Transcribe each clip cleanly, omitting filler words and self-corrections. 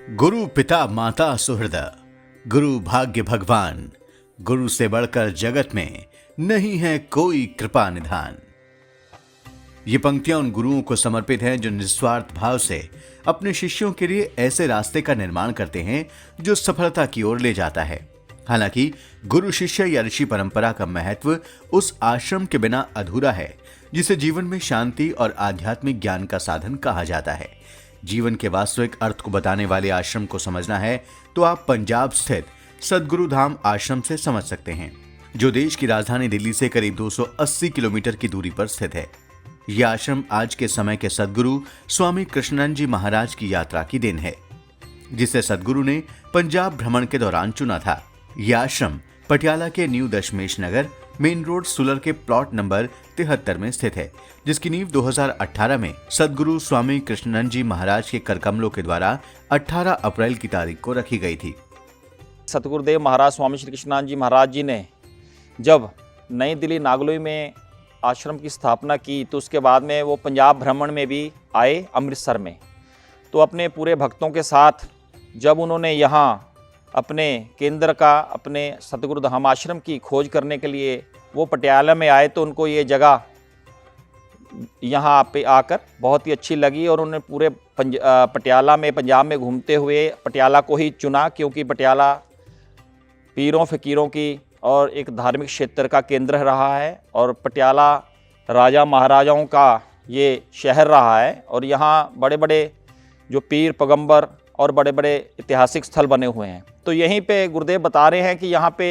गुरु पिता माता सुहृद, गुरु भाग्य भगवान, गुरु से बढ़कर जगत में नहीं है कोई कृपा निधान। ये पंक्तियां उन गुरुओं को समर्पित हैं जो निस्वार्थ भाव से अपने शिष्यों के लिए ऐसे रास्ते का निर्माण करते हैं जो सफलता की ओर ले जाता है। हालांकि गुरु शिष्य या ऋषि परंपरा का महत्व उस आश्रम के बिना अधूरा है जिसे जीवन में शांति और आध्यात्मिक ज्ञान का साधन कहा जाता है। जीवन के वास्तविक अर्थ को बताने वाले आश्रम को समझना है तो आप पंजाब स्थित सदगुरु धाम आश्रम से समझ सकते हैं, जो देश की राजधानी दिल्ली से करीब 280 किलोमीटर की दूरी पर स्थित है। यह आश्रम आज के समय के सदगुरु स्वामी कृष्णानंद जी महाराज की यात्रा की देन है, जिसे सदगुरु ने पंजाब भ्रमण के दौरान चुना था। यह आश्रम पटियाला के न्यू दशमेश नगर मेन रोड सुलर के प्लॉट नंबर 73 में स्थित है, जिसकी नींव 2018 में सदगुरु स्वामी कृष्णानंद जी महाराज के करकमलों के द्वारा 18 अप्रैल की तारीख को रखी गई थी। सतगुरुदेव महाराज स्वामी श्री कृष्णानंद जी महाराज जी ने जब नई दिल्ली नागलोई में आश्रम की स्थापना की तो उसके बाद में वो पंजाब भ्रमण में भी आए अमृतसर में। तो अपने पूरे भक्तों के साथ जब उन्होंने यहाँ अपने केंद्र का अपने सतगुरु धाम आश्रम की खोज करने के लिए वो पटियाला में आए तो उनको ये जगह यहाँ पे आकर बहुत ही अच्छी लगी और उन्होंने पूरे पटियाला में पंजाब में घूमते हुए पटियाला को ही चुना, क्योंकि पटियाला पीरों फ़कीरों की और एक धार्मिक क्षेत्र का केंद्र रहा है और पटियाला राजा महाराजाओं का ये शहर रहा है और यहाँ बड़े बड़े जो पीर पैगंबर और बड़े बड़े ऐतिहासिक स्थल बने हुए हैं। तो यहीं पे गुरुदेव बता रहे हैं कि यहाँ पे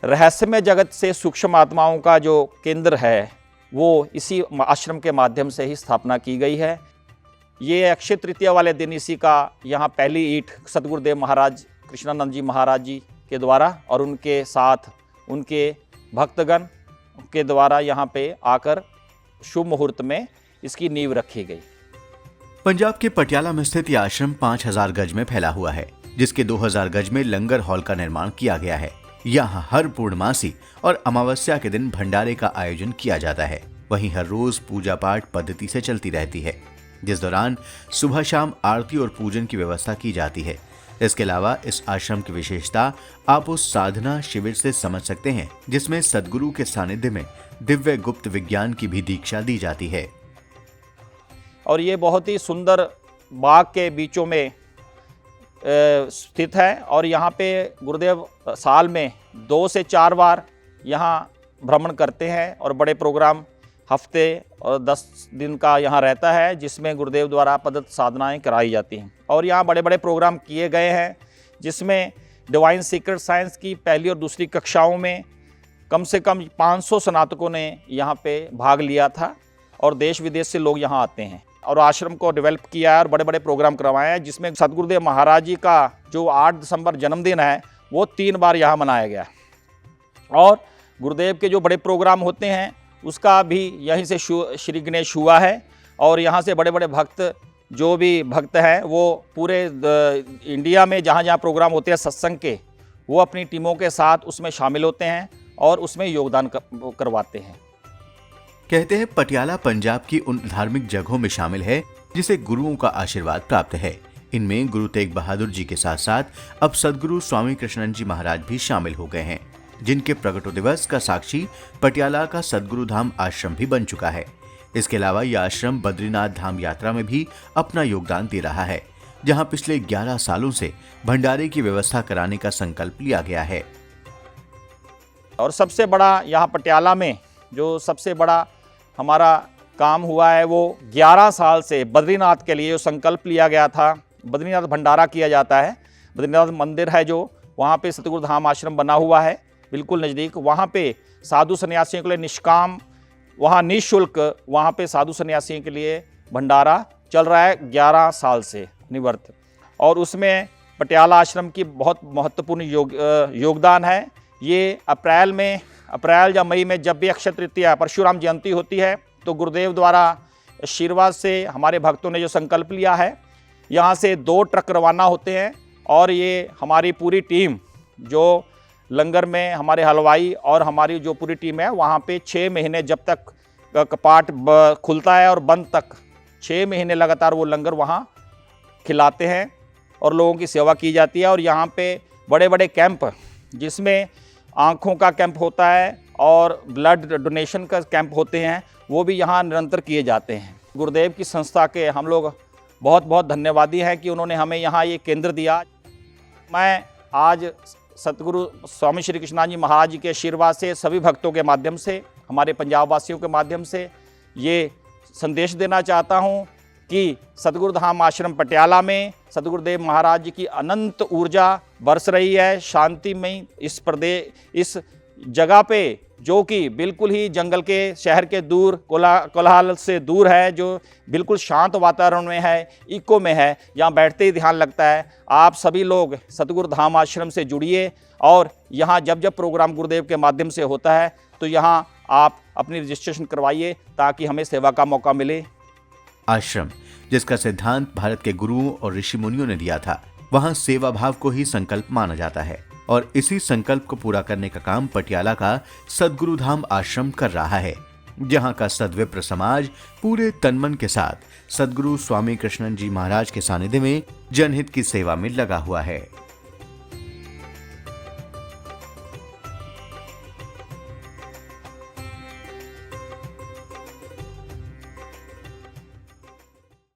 रहस्यमय जगत से सूक्ष्म आत्माओं का जो केंद्र है वो इसी आश्रम के माध्यम से ही स्थापना की गई है। ये अक्षय तृतीया वाले दिन इसी का यहाँ पहली ईंट सतगुरुदेव महाराज कृष्णानंद जी महाराज जी के द्वारा और उनके साथ उनके भक्तगण के द्वारा यहाँ पे आकर शुभ मुहूर्त में इसकी नींव रखी गई। पंजाब के पटियाला में स्थित यह आश्रम 5000 गज में फैला हुआ है, जिसके 2000 गज में लंगर हॉल का निर्माण किया गया है। यहाँ हर पूर्णमासी और अमावस्या के दिन भंडारे का आयोजन किया जाता है। वहीं हर रोज पूजा पाठ पद्धति से चलती रहती है, जिस दौरान सुबह शाम आरती और पूजन की व्यवस्था की जाती है। इसके अलावा इस आश्रम की विशेषता आप उस साधना शिविर से समझ सकते हैं जिसमें सदगुरु के सानिध्य में दिव्य गुप्त विज्ञान की भी दीक्षा दी जाती है। और ये बहुत ही सुंदर बाग के बीचों में स्थित है और यहाँ पे गुरुदेव साल में 2 से 4 बार यहाँ भ्रमण करते हैं और बड़े प्रोग्राम हफ्ते और 10 दिन का यहाँ रहता है, जिसमें गुरुदेव द्वारा पद्धत साधनाएं कराई जाती हैं। और यहाँ बड़े बड़े प्रोग्राम किए गए हैं, जिसमें डिवाइन सीक्रेट साइंस की पहली और दूसरी कक्षाओं में कम से कम 500 स्नातकों ने यहाँ पे भाग लिया था और देश विदेश से लोग यहाँ आते हैं और आश्रम को डेवलप किया है और बड़े बड़े प्रोग्राम करवाए हैं, जिसमें सतगुरुदेव महाराज जी का जो 8 दिसंबर जन्मदिन है वो 3 बार यहाँ मनाया गया और गुरुदेव के जो बड़े प्रोग्राम होते हैं उसका भी यहीं से श्री गणेश हुआ है। और यहाँ से बड़े बड़े भक्त जो भी भक्त हैं वो पूरे इंडिया में जहाँ जहाँ प्रोग्राम होते हैं सत्संग के, वो अपनी टीमों के साथ उसमें शामिल होते हैं और उसमें योगदान करवाते हैं। कहते हैं पटियाला पंजाब की उन धार्मिक जगहों में शामिल है जिसे गुरुओं का आशीर्वाद प्राप्त है। इनमें गुरु तेग बहादुर जी के साथ साथ अब सदगुरु स्वामी कृष्णानंद जी महाराज भी शामिल हो गए हैं, जिनके प्रगटो दिवस का साक्षी पटियाला का सदगुरु धाम आश्रम भी बन चुका है। इसके अलावा यह आश्रम बद्रीनाथ धाम यात्रा में भी अपना योगदान दे रहा है, जहां पिछले 11 सालों से भंडारे की व्यवस्था कराने का संकल्प लिया गया है। और सबसे बड़ा यहाँ पटियाला में जो सबसे बड़ा हमारा काम हुआ है वो 11 साल से बद्रीनाथ के लिए जो संकल्प लिया गया था, बद्रीनाथ भंडारा किया जाता है। बद्रीनाथ मंदिर है जो वहाँ पे सतगुरु धाम आश्रम बना हुआ है बिल्कुल नज़दीक, वहाँ पे साधु सन्यासियों के लिए निष्काम, वहाँ निःशुल्क वहाँ पे साधु सन्यासियों के लिए भंडारा चल रहा है 11 साल से निवर्त। और उसमें पटियाला आश्रम की बहुत महत्वपूर्ण योगदान है। ये अप्रैल या मई में जब भी अक्षय तृतीया परशुराम जयंती होती है तो गुरुदेव द्वारा आशीर्वाद से हमारे भक्तों ने जो संकल्प लिया है, यहाँ से 2 ट्रक रवाना होते हैं और ये हमारी पूरी टीम जो लंगर में हमारे हलवाई और हमारी जो पूरी टीम है वहाँ पे 6 महीने जब तक कपाट खुलता है और बंद तक 6 महीने लगातार वो लंगर वहाँ खिलाते हैं और लोगों की सेवा की जाती है। और यहाँ पे बड़े बड़े कैंप, जिसमें आँखों का कैंप होता है और ब्लड डोनेशन का कैंप होते हैं, वो भी यहाँ निरंतर किए जाते हैं। गुरुदेव की संस्था के हम लोग बहुत बहुत धन्यवादी हैं कि उन्होंने हमें यहाँ ये केंद्र दिया। मैं आज सतगुरु स्वामी श्री कृष्णानंद जी महाराज जी के आशीर्वाद से, सभी भक्तों के माध्यम से, हमारे पंजाब वासियों के माध्यम से ये संदेश देना चाहता हूँ कि सतगुरु धाम आश्रम पटियाला में सतगुरुदेव महाराज जी की अनंत ऊर्जा बरस रही है। शांतिमय इस जगह पे, जो कि बिल्कुल ही जंगल के, शहर के दूर, कोलाहल से दूर है, जो बिल्कुल शांत वातावरण में है, इको में है, यहाँ बैठते ही ध्यान लगता है। आप सभी लोग सतगुरु धाम आश्रम से जुड़िए और यहाँ जब जब प्रोग्राम गुरुदेव के माध्यम से होता है तो यहाँ आप अपनी रजिस्ट्रेशन करवाइए ताकि हमें सेवा का मौका मिले। आश्रम जिसका सिद्धांत भारत के गुरुओं और ऋषि मुनियों ने दिया था, वहां सेवा भाव को ही संकल्प माना जाता है और इसी संकल्प को पूरा करने का काम पटियाला का सद्गुरु धाम आश्रम कर रहा है, जहां का सद्विप्र समाज पूरे तनमन के साथ सद्गुरु स्वामी कृष्णानंद जी महाराज के सानिध्य में जनहित की सेवा में लगा हुआ है।